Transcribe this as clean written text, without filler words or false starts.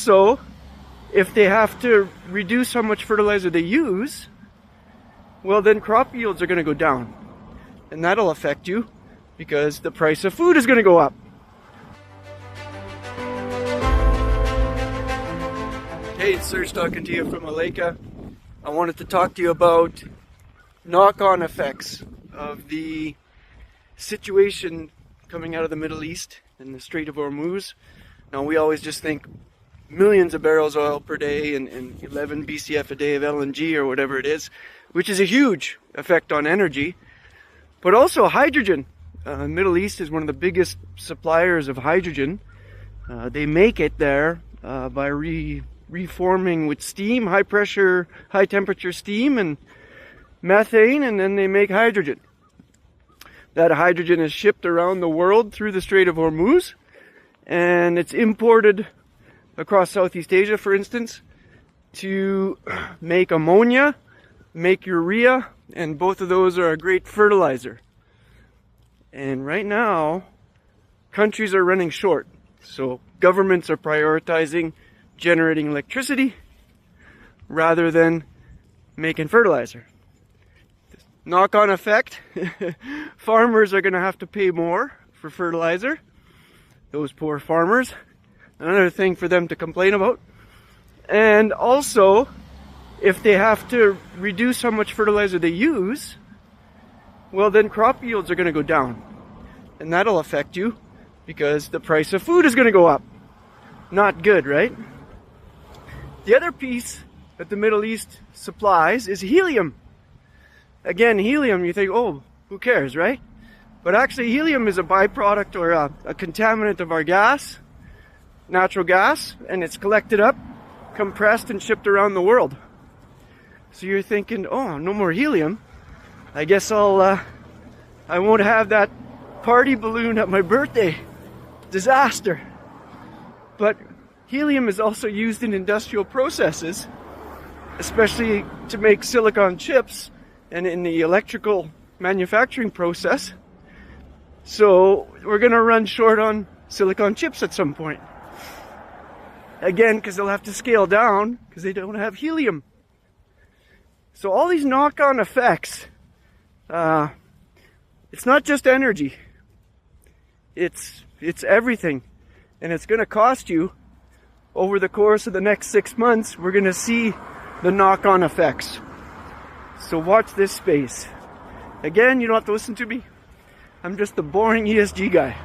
also, if they have to reduce how much fertilizer they use, well, then crop yields are going to go down. And that'll affect you because the price of food is going to go up. Hey, it's Serge talking to you from ALECA. I wanted to talk to you about knock-on effects of the situation coming out of the Middle East and the Strait of Hormuz. Now, we always just think millions of barrels of oil per day and 11 BCF a day of LNG or whatever it is, which is a huge effect on energy, but also hydrogen. The Middle East is one of the biggest suppliers of hydrogen. They make it there by reforming with steam, high pressure, high temperature steam and methane, and then they make hydrogen. That hydrogen is shipped around the world through the Strait of Hormuz, and it's imported across Southeast Asia, for instance, to make ammonia, make urea, and both of those are a great fertilizer. And right now, countries are running short. So governments are prioritizing generating electricity rather than making fertilizer. Knock-on effect, farmers are going to have to pay more for fertilizer. Those poor farmers. Another thing for them to complain about. And also, if they have to reduce how much fertilizer they use, well, then crop yields are going to go down. And that'll affect you because the price of food is going to go up. Not good, right? The other piece that the Middle East supplies is helium. Again, helium, you think, oh, who cares, right? But actually, helium is a byproduct or a contaminant of our gas, natural gas, and it's collected up, compressed, and shipped around the world. So you're thinking, oh, no more helium. I guess I won't have that party balloon at my birthday. Disaster. But helium is also used in industrial processes, especially to make silicon chips and in the electrical manufacturing process. So we're going to run short on silicon chips at some point. Again, because they'll have to scale down because they don't have helium. So all these knock-on effects, it's not just energy. It's everything. And it's going to cost you over the course of the next 6 months. We're going to see the knock-on effects. So watch this space. Again, you don't have to listen to me. I'm just the boring ESG guy.